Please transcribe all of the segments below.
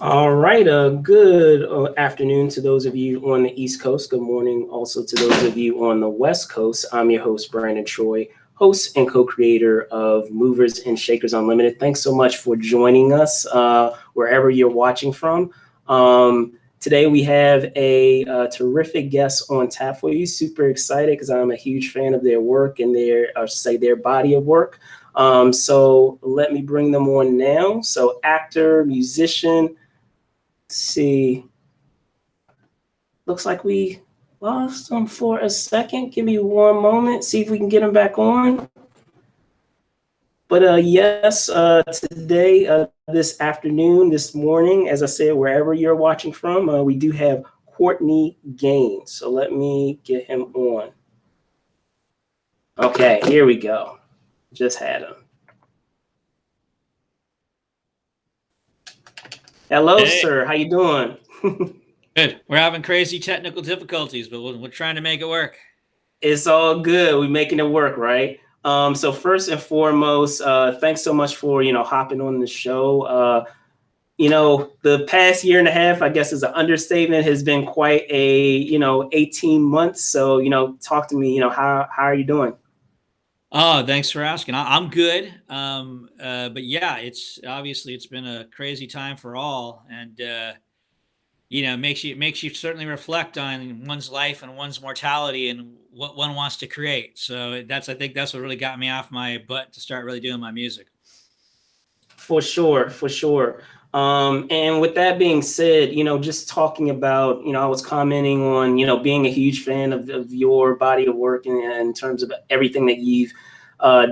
All right. Good afternoon to those of you on the East Coast. Good morning also to those of you on the West Coast. I'm your host, Brandon Troy, host and co-creator of Movers and Shakers Unlimited. Thanks so much for joining us wherever you're watching from. Today we have a terrific guest on tap for you. Super excited because I'm a huge fan of their work and their body of work. So let me bring them on now. So actor, musician. See, looks like we lost him for a second. Give me one moment, see if we can get him back on. But yes, today, this afternoon, this morning, as I said, wherever you're watching from, we do have Courtney Gains. So let me get him on. Okay, here we go. Just had him. Hello, Hey. sir. How you doing? Good. We're having crazy technical difficulties, but we're trying to make it work. It's all good. We're making it work, right? So first and foremost, thanks so much for hopping on the show. The past year and a half, I guess, is an understatement. Has been quite a 18 months. So talk to me. How are you doing? Oh, thanks for asking. I'm good. But yeah, it's been a crazy time for all, and makes you certainly reflect on one's life and one's mortality and what one wants to create. So I think that's what really got me off my butt to start really doing my music. For sure, for sure. And with that being said, just talking about, I was commenting on, being a huge fan of your body of work in terms of everything that you've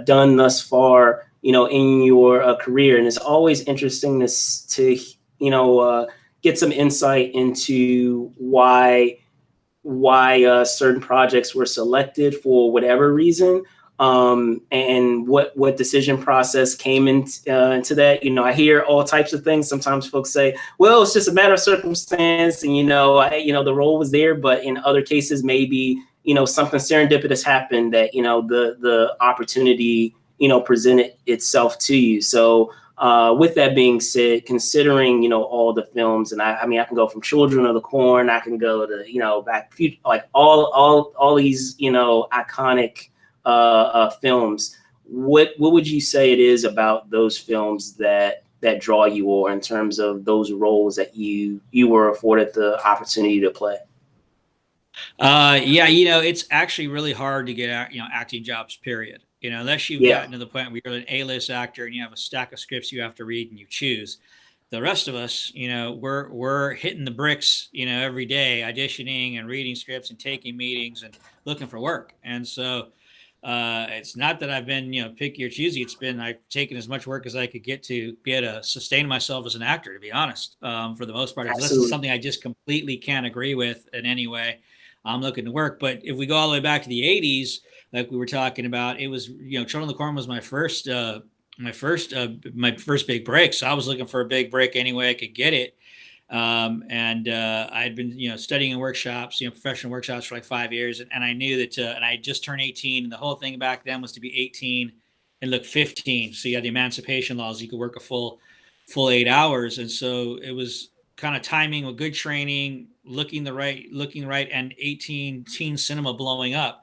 done thus far, in your career. And it's always interesting to get some insight into why certain projects were selected for whatever reason, and what decision process came into that. I hear all types of things. Sometimes folks say, well, it's just a matter of circumstance, and the role was there. But in other cases, maybe something serendipitous happened that the opportunity presented itself to you. So with that being said, considering all the films, and I mean I can go from Children of the Corn, I can go to Back like all these iconic films. What would you say it is about those films that draw you, or in terms of those roles that you were afforded the opportunity to play? Yeah, it's actually really hard to get acting jobs. Period. Unless you've Yeah, gotten to the point where you're an A-list actor and you have a stack of scripts you have to read and you choose. The rest of us, we're hitting the bricks, every day, auditioning and reading scripts and taking meetings and looking for work. And so it's not that I've been, picky or choosy. It's been I've taken as much work as I could get to be able to sustain myself as an actor. To be honest, for the most part, unless it's absolutely. something I just completely can't agree with in any way, I'm looking to work. But if we go all the way back to the '80s, like we were talking about, it was Children of the Corn was my first big break. So I was looking for a big break any way I could get it. And I had been, studying in workshops, professional workshops for like 5 years, and I knew that, and I had just turned 18, and the whole thing back then was to be 18 and look 15. So you had the emancipation laws; you could work a full 8 hours, and so it was kind of timing with good training, looking right, and 18 teen cinema blowing up.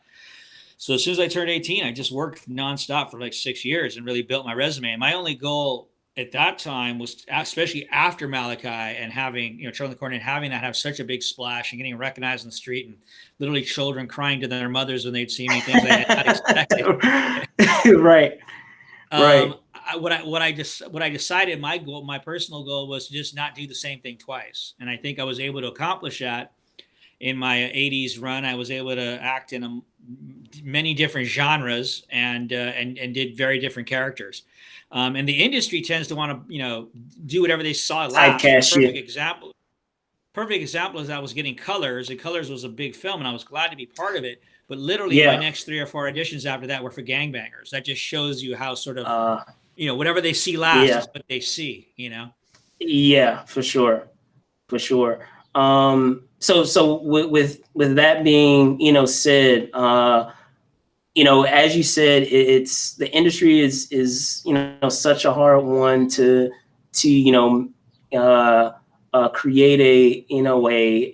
So as soon as I turned 18, I just worked nonstop for like 6 years and really built my resume. And my only goal at that time was, especially after Malachi and having, Charlie Corn and having that have such a big splash and getting recognized in the street and literally children crying to their mothers when they'd see me, things I had not expected. Right, right. What I decided my personal goal was to just not do the same thing twice. And I think I was able to accomplish that in my '80s run. I was able to act in many different genres and did very different characters. And the industry tends to want to do whatever they saw last. And the Typecast you. perfect example is I was getting Colors, and Colors was a big film, and I was glad to be part of it. But literally, my Yeah. next 3 or 4 auditions after that were for gangbangers. That just shows you how sort of Uh, whatever they see last yeah. is what they see. Yeah, for sure. For sure. So with that being, said, as you said, it's the industry is such a hard one to create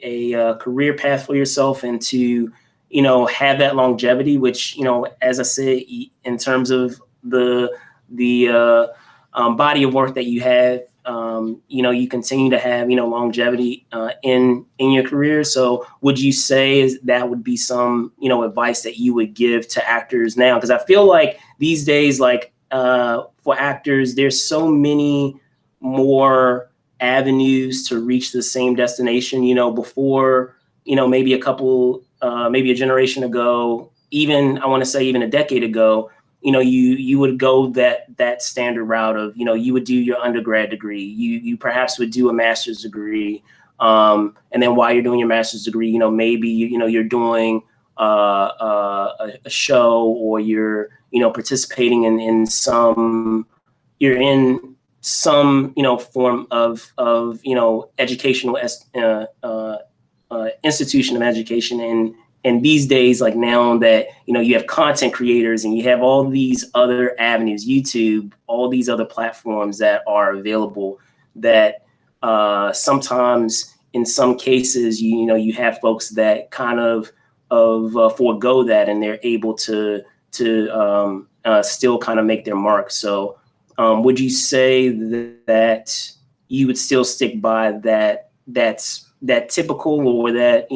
a career path for yourself and to, have that longevity, which, as I said, in terms of the body of work that you have, you continue to have, longevity in your career. So would you say that would be some, advice that you would give to actors now? Because I feel like these days, like for actors, there's so many more avenues to reach the same destination. Before, maybe maybe a generation ago, even I want to say even a decade ago, you would go that standard route of, you would do your undergrad degree, you perhaps would do a master's degree, and then while you're doing your master's degree, maybe you're doing a show, or you're participating in some, you're in some form of educational institution of education. And these days, like now that you have content creators and you have all these other avenues, YouTube, all these other platforms that are available, that sometimes in some cases you have folks that kind of forego that, and they're able to still kind of make their mark. So would you say that you would still stick by that typical, or that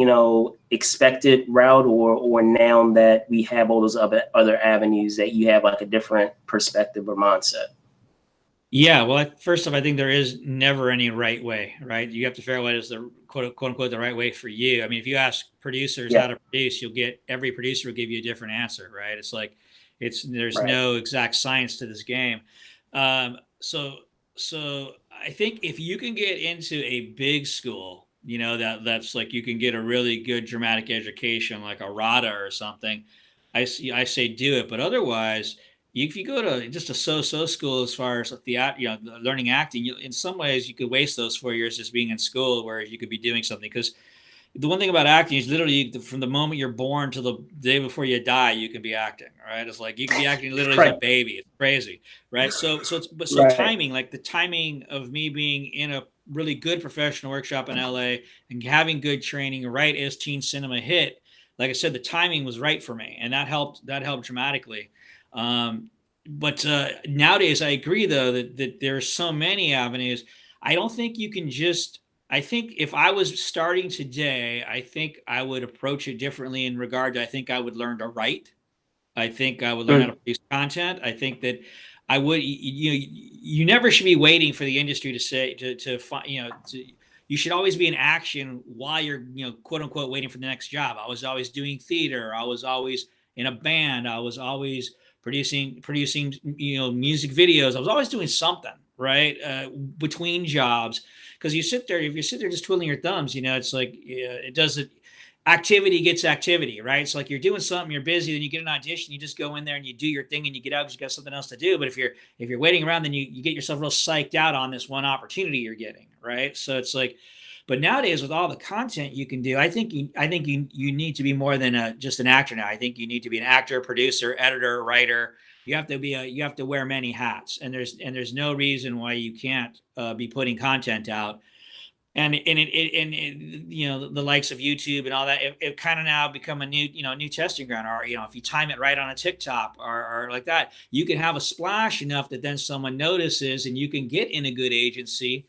expected route, or now that we have all those other avenues, that you have like a different perspective or mindset? Yeah, well, first off, I think there is never any right way, right? You have to figure out what is the quote unquote the right way for you. I mean, if you ask producers how Yeah. to produce, every producer will give you a different answer, right? It's like there's Right. no exact science to this game. Um, so so I think if you can get into a big school, that's like you can get a really good dramatic education, like a RADA or something. I say do it, but otherwise, if you go to just a so-so school as far as learning acting, in some ways you could waste those 4 years just being in school, whereas you could be doing something. Because the one thing about acting is literally from the moment you're born to the day before you die, you can be acting, right? It's like you can be acting literally as a Right. baby. It's crazy, right? So Right. timing, like the timing of me being in a really good professional workshop in LA and having good training right as teen cinema hit, like I said, the timing was right for me, and that helped. That helped dramatically. But nowadays, I agree though that there are so many avenues. I don't think you can just. I think if I was starting today, I think I would approach it differently in regard to I think I would learn to write. I think I would learn how to Mm. produce content. I think that I would you never should be waiting for the industry to say to find you should always be in action while you're quote unquote waiting for the next job. I was always doing theater. I was always in a band. I was always producing music videos. I was always doing something, right, between jobs, because if you sit there just twiddling your thumbs, it's like it doesn't. Activity gets activity, right? It's like you're doing something, you're busy, then you get an audition, you just go in there and you do your thing and you get out because you got something else to do. But if you're waiting around, then you get yourself real psyched out on this one opportunity you're getting, right? So it's like, but nowadays with all the content you can do, I think you need to be more than just an actor now. I think you need to be an actor, producer, editor, writer. You have to wear many hats, and there's no reason why you can't be putting content out. The likes of YouTube and all that, it kind of now become a new testing ground. Or if you time it right on a TikTok or like that, you can have a splash enough that then someone notices, and you can get in a good agency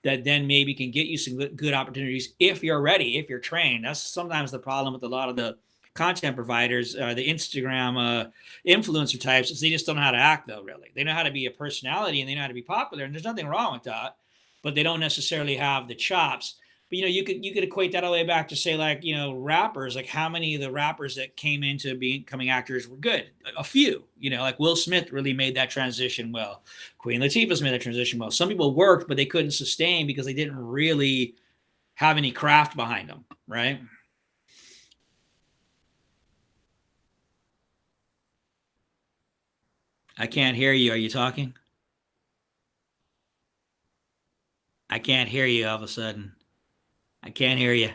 that then maybe can get you some good opportunities if you're ready, if you're trained. That's sometimes the problem with a lot of the content providers, the Instagram influencer types, is they just don't know how to act though. Really, they know how to be a personality and they know how to be popular, and there's nothing wrong with that, but they don't necessarily have the chops. But you could equate that all the way back to say, like, rappers. Like, how many of the rappers that came into becoming actors were good? A few. Like Will Smith really made that transition well. Queen Latifah's made that transition well. Some people worked, but they couldn't sustain because they didn't really have any craft behind them, right? I can't hear you. Are you talking? I can't hear you all of a sudden. I can't hear you.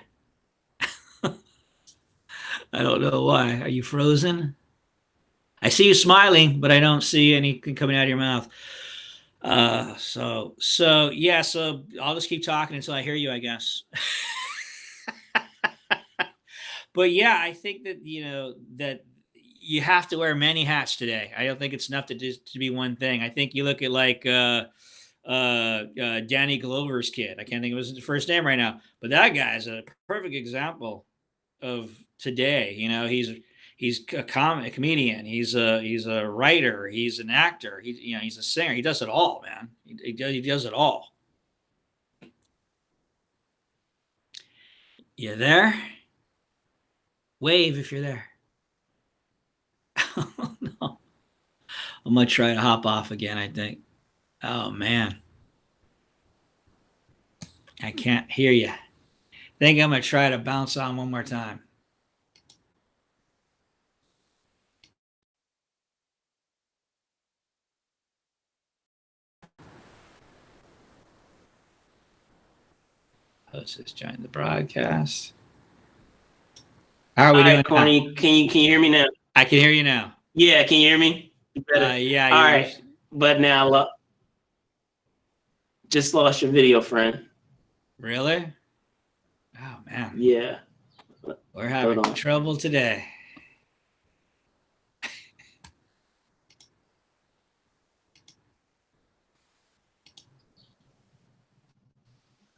I don't know why. Are you frozen? I see you smiling, but I don't see anything coming out of your mouth. So yeah, so I'll just keep talking until I hear you, I guess. But yeah, I think that that you have to wear many hats today. I don't think it's enough to just to be one thing. I think you look at like Danny Glover's kid. I can't think of his first name right now, but that guy's a perfect example of today. He's a comedian. He's a writer. He's an actor. He's a singer. He does it all, man. He does it all. You there? Wave if you're there. Oh no. I'm gonna try to hop off again, I think. Oh man. I can't hear you. I think I'm gonna try to bounce on one more time. Host has joined the broadcast. How are we All doing right, now? Courtney, can you hear me now? I can hear you now. Yeah, can you hear me? Better. Yeah, All right, but now just lost your video, friend. really? Oh man, Yeah, we're having hold on. trouble today.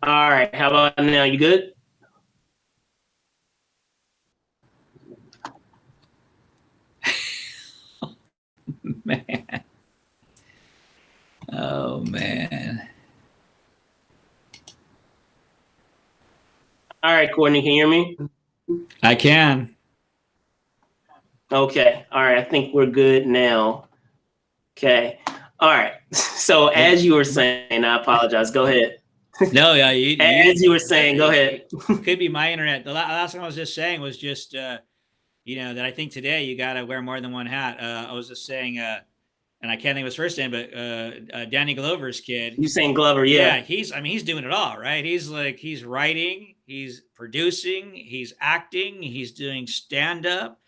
All right, how about now? You good? Man. Oh man. All right, Courtney, can you hear me? I can. Okay. All right, I think we're good now. Okay. All right. So as you were saying, I apologize. Go ahead. No, yeah, As you were saying, go ahead. Could be my internet. The last thing I was just saying was just that I think today you got to wear more than one hat. I was just saying, and I can't think of his first name, but Danny Glover's kid. You saying Glover? Yeah, Yeah. he's doing it all, right? He's writing, he's producing, he's acting, he's doing stand up,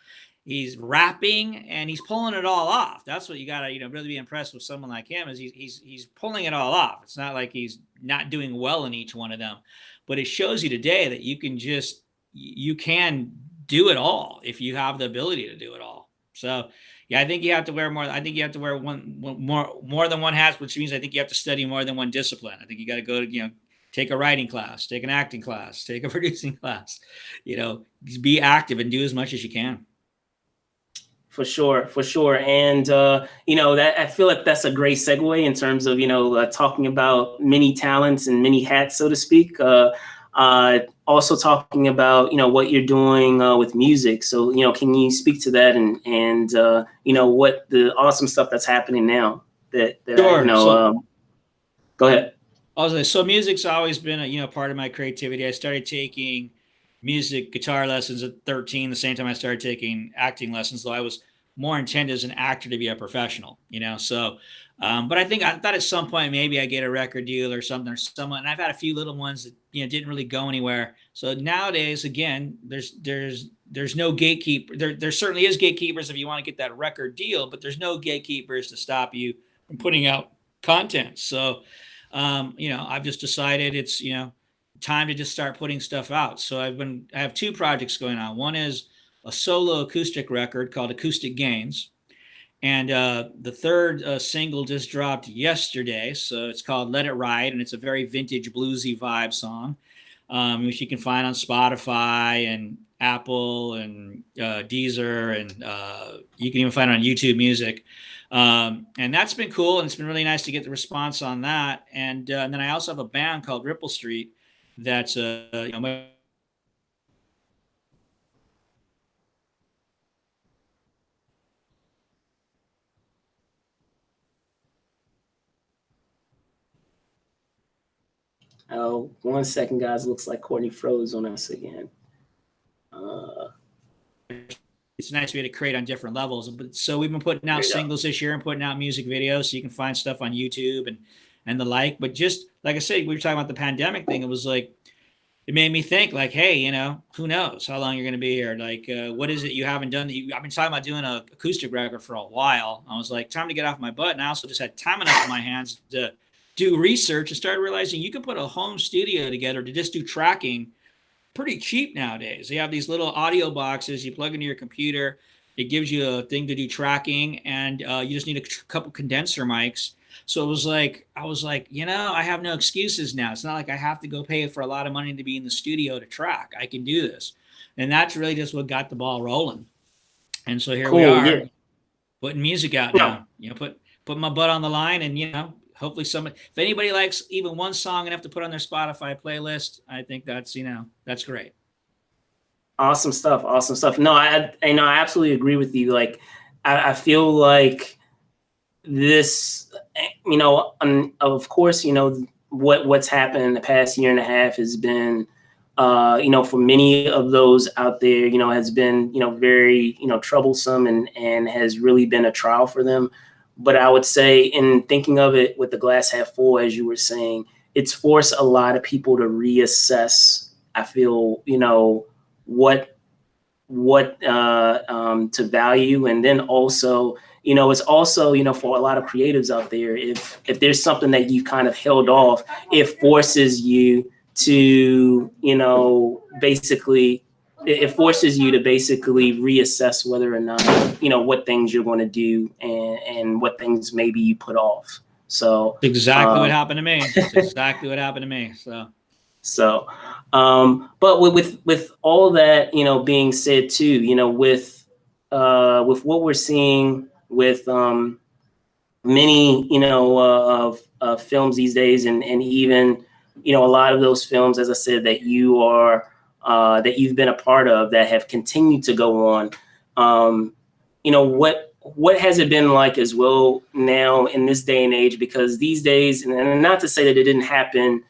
he's rapping, and he's pulling it all off. That's what you gotta, really be impressed with someone like him is he's pulling it all off. It's not like he's not doing well in each one of them, but it shows you today that you can do it all if you have the ability to do it all. So yeah, I think you have to wear more. I think you have to wear more than one hat, which means I think you have to study more than one discipline. I think you got to go to take a writing class, take an acting class, take a producing class. Be active and do as much as you can. For sure, for sure. And that I feel like that's a great segue in terms of talking about many talents and many hats, so to speak. Also talking about what you're doing with music. So can you speak to that and what the awesome stuff that's happening now? Sure. Go ahead. So music's always been a part of my creativity. I started taking music guitar lessons at 13, the same time I started taking acting lessons, though I was more intended as an actor to be a professional, so but I thought at some point maybe I get a record deal or something or someone, and I've had a few little ones that didn't really go anywhere. So nowadays, again, there's no gatekeeper. There certainly is gatekeepers if you want to get that record deal, but there's no gatekeepers to stop you from putting out content. So I've just decided it's time to just start putting stuff out. So I have two projects going on. One is a solo acoustic record called Acoustic Gains, and the third single just dropped yesterday. So it's called Let It Ride, and it's a very vintage bluesy vibe song, which you can find on Spotify and Apple and Deezer, and you can even find it on YouTube Music. And that's been cool, and it's been really nice to get the response on that. And then I also have a band called Ripple Street that's Oh, 1 second, guys. Looks like Courtney froze on us again. it's nice to be able to create on different levels. But so we've been putting out singles this year and putting out music videos, so you can find stuff on YouTube and the like. But just like I said, we were talking about the pandemic thing. It was like it made me think like, hey, who knows how long you're going to be here? Like, what is it you haven't done? I've been talking about doing an acoustic record for a while. I was like, time to get off my butt. And I also just had time enough on my hands to do research and started realizing you can put a home studio together to just do tracking pretty cheap nowadays. They have these little audio boxes you plug into your computer. It gives you a thing to do tracking, and you just need a couple condenser mics. So it was like I was like, I have no excuses now. It's not like I have to go pay for a lot of money to be in the studio to track. I can do this, and that's really just what got the ball rolling. And so here we Cool. Yeah. are, putting music out No. now. Put my butt on the line, and hopefully somebody, if anybody likes even one song enough to put on their Spotify playlist, I think that's great. Awesome stuff. Awesome stuff. No, I know I absolutely agree with you. Like, I feel like this, of course, what's happened in the past year and a half has been, for many of those out there, has been, very, troublesome and has really been a trial for them. But I would say, in thinking of it with the glass half full, as you were saying, it's forced a lot of people to reassess. I feel, what to value, and then also, it's also, for a lot of creatives out there, if there's something that you kind of held off, it forces you to, basically, it forces you to basically reassess whether or not, what things you're going to do, and what things maybe you put off. So Exactly what um, happened to me. It's exactly what happened to me. So So, but with all that, being said too, with what we're seeing with many, of films these days, and even, a lot of those films, as I said, that you've been a part of, that have continued to go on. What has it been like as well now in this day and age? Because these days, and not to say that it didn't happen,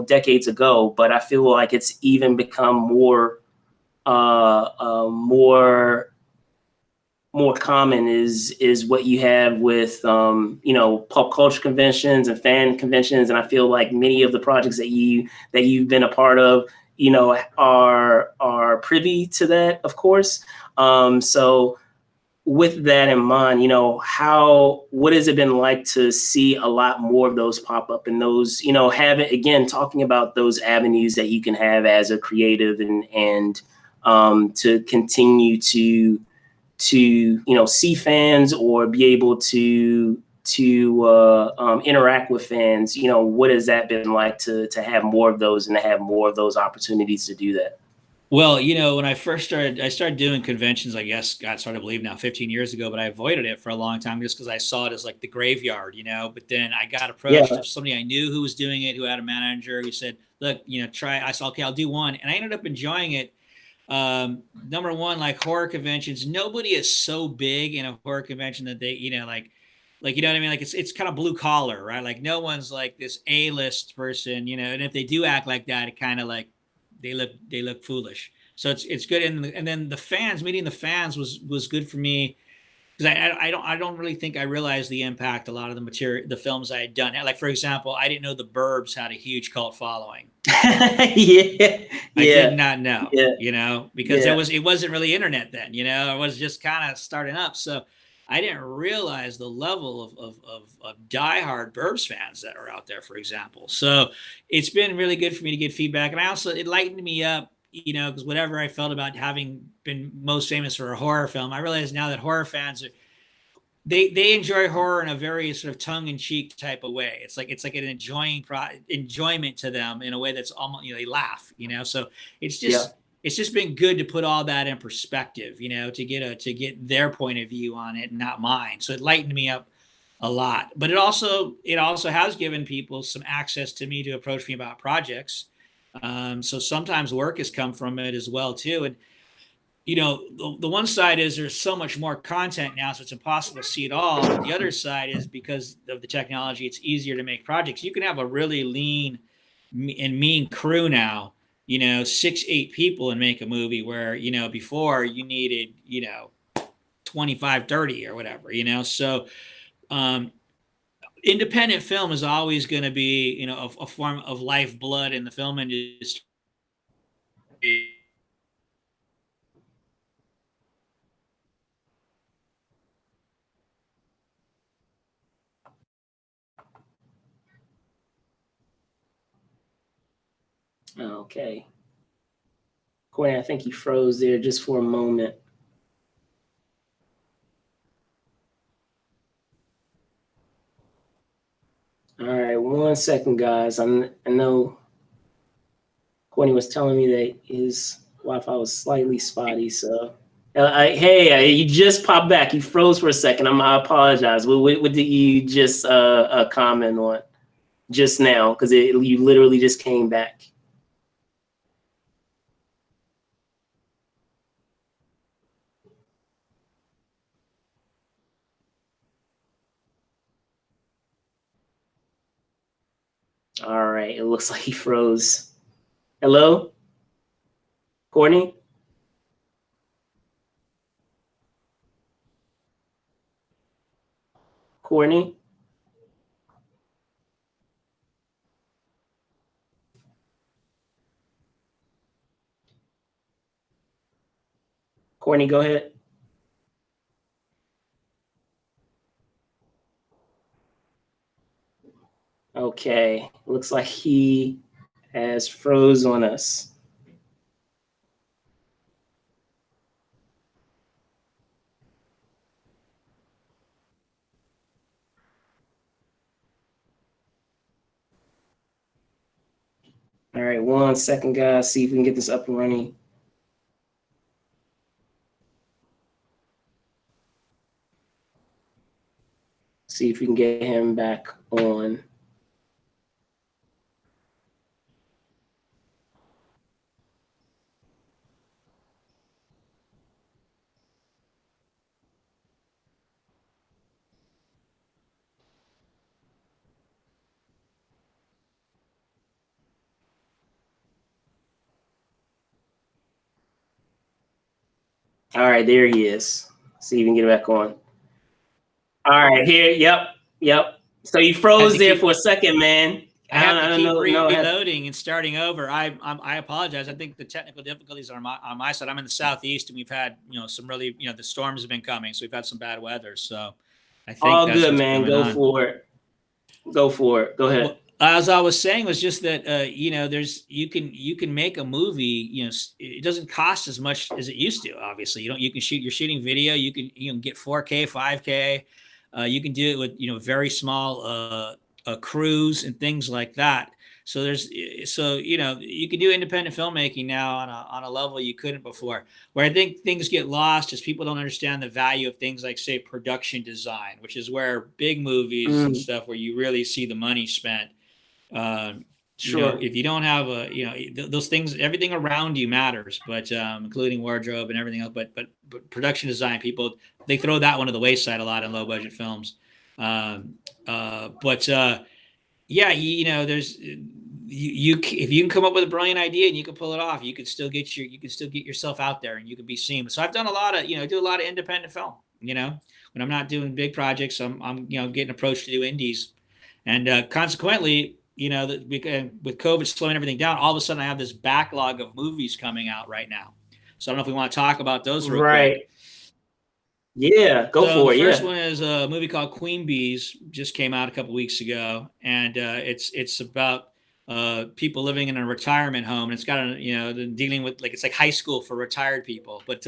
decades ago, but I feel like it's even become more common is what you have with pop culture conventions and fan conventions. And I feel like many of the projects that you've been a part of, are privy to that, of course. So with that in mind, what has it been like to see a lot more of those pop up, and those, having, again, talking about those avenues that you can have as a creative, and to continue to see fans, or be able to interact with fans. What has that been like to have more of those, and to have more of those opportunities to do that? well, when I started doing conventions, I guess, God, it's hard to believe now, 15 years ago, but I avoided it for a long time just because I saw it as like the graveyard, But then I got approached Yeah. of somebody I knew who was doing it, who had a manager who said, look, try. I said, okay, I'll do one. And I ended up enjoying it. Number one, like horror conventions, nobody is so big in a horror convention that they, you know what I mean? Like it's kind of blue collar, right? Like no one's like this A-list person, and if they do act like that, it kind of like they look foolish. So it's good, and then the fans, meeting the fans was good for me because I don't really think I realized the impact a lot of the films I had done. Like for example, I didn't know The Burbs had a huge cult following. Yeah. I did Yeah. not know, Yeah. because Yeah. it wasn't really internet then, it was just kind of starting up. So I didn't realize the level of diehard Burbs fans that are out there, for example. So it's been really good for me to get feedback. And I also, it lightened me up, because whatever I felt about having been most famous for a horror film, I realize now that horror fans are, they enjoy horror in a very sort of tongue in cheek type of way. It's like an enjoyment to them in a way that's almost, they laugh, So it's Yeah. just it's just been good to put all that in perspective, to get their point of view on it and not mine. So it lightened me up a lot. But it also has given people some access to me to approach me about projects. So sometimes work has come from it as well too. And the one side is there's so much more content now, so it's impossible to see it all. But the other side is because of the technology, it's easier to make projects. You can have a really lean and mean crew now, 6, 8 people, and make a movie where, before you needed, 25, 30 or whatever, So um, independent film is always going to be, a form of lifeblood in the film industry. Okay. Courtney, I think you froze there just for a moment. All right, 1 second, guys. I know Courtney was telling me that his Wi-Fi was slightly spotty, so you just popped back. You froze for a second. I apologize. What did you just comment on just now? Because you literally just came back. All right, it looks like he froze. Hello, Courtney? Courtney? Courtney, go ahead. Okay, looks like he has froze on us. All right, 1 second, guys. See if we can get this up and running. See if we can get him back on. All right, there he is. See if we can get it back on. All right, here. Yep. So you froze there for a second, man. I have to keep reloading and starting over. I apologize. I think the technical difficulties are on my side. I'm in the southeast, and we've had some really the storms have been coming, so we've had some bad weather. So I think all that's good, what's man. going Go on. for it. Go for it. Go ahead. Well, as I was saying, was just that there's you can make a movie. It doesn't cost as much as it used to. Obviously, you can shoot. You're shooting video. You can get 4K, 5K. You can do it with very small crews and things like that. So you can do independent filmmaking now on a level you couldn't before. Where I think things get lost is people don't understand the value of things like, say, production design, which is where big movies and stuff where you really see the money spent. Sure. If you don't have those things, everything around you matters, but including wardrobe and everything else. But production design, people, they throw that one to the wayside a lot in low budget films. Yeah, there's if you can come up with a brilliant idea and you can pull it off, you can still get yourself out there and you can be seen. So I've done a lot of I do a lot of independent film. When I'm not doing big projects, I'm getting approached to do indies, and consequently, with COVID slowing everything down, all of a sudden I have this backlog of movies coming out right now. So I don't know if we want to talk about those real quick. Yeah, go for it. The first one is a movie called Queen Bees, just came out a couple weeks ago, and it's about people living in a retirement home, and it's got dealing with it's like high school for retired people. But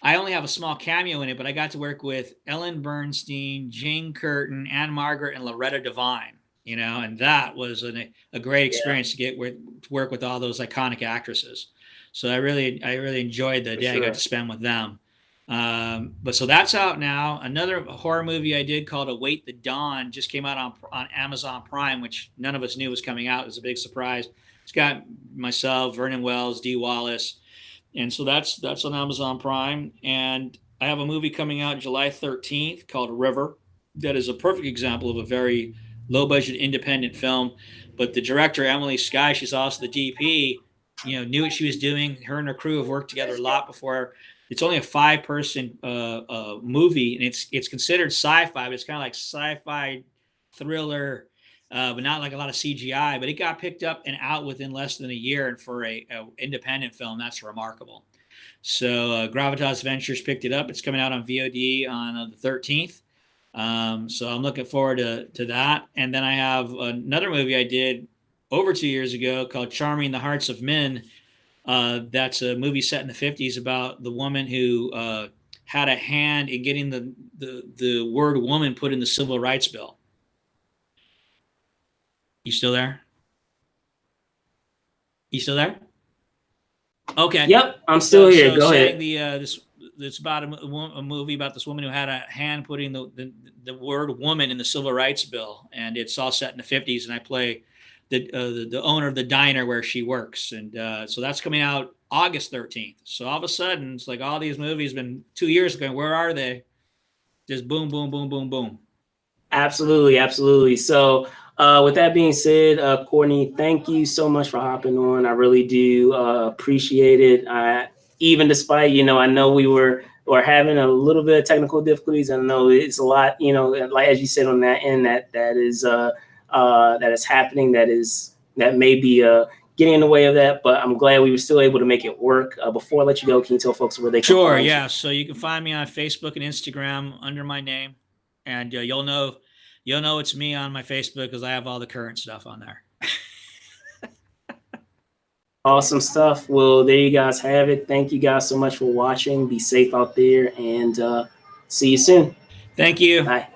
I only have a small cameo in it, but I got to work with Ellen Bernstein, Jane Curtin, Anne Margaret, and Loretta Devine. And that was a great experience to work with all those iconic actresses. So I really enjoyed the day I got to spend with them. But so that's out now. Another horror movie I did called Await the Dawn just came out on Amazon Prime, which none of us knew was coming out. It was a big surprise. It's got myself, Vernon Wells, Dee Wallace, and so that's on Amazon Prime. And I have a movie coming out July 13th called River. That is a perfect example of a very low budget independent film. But the director, Emily Skye, she's also the DP, knew what she was doing. Her and her crew have worked together a lot before. It's only a 5-person movie, and it's considered sci-fi, but it's kind of like sci-fi thriller but not like a lot of CGI. But it got picked up and out within less than a year, and for a independent film, that's remarkable. So Gravitas Ventures picked it up. It's coming out on VOD on the 13th. So I'm looking forward to that. And then I have another movie I did over 2 years ago called Charming the Hearts of Men. That's a movie set in the 50s about the woman who had a hand in getting the word woman put in the Civil Rights Bill. You still there? You still there? Okay. Yep, I'm still here. Go ahead. It's about a movie about this woman who had a hand putting the word woman in the Civil Rights Bill, and it's all set in the 50s. And I play the owner of the diner where she works, and so that's coming out August 13th. So all of a sudden, it's like all these movies been 2 years ago. Where are they? Just boom, boom, boom, boom, boom. Absolutely, absolutely. So with that being said, Courtney, thank you so much for hopping on. I really do appreciate it. Even despite, I know we were having a little bit of technical difficulties. I know it's a lot, like as you said on that end, that is happening. That may be getting in the way of that, but I'm glad we were still able to make it work. Before I let you go, can you tell folks where they can Sure, find yeah. you? So you can find me on Facebook and Instagram under my name, and you'll know it's me on my Facebook because I have all the current stuff on there. Awesome stuff. Well, there you guys have it. Thank you guys so much for watching. Be safe out there, and see you soon. Thank you. Bye.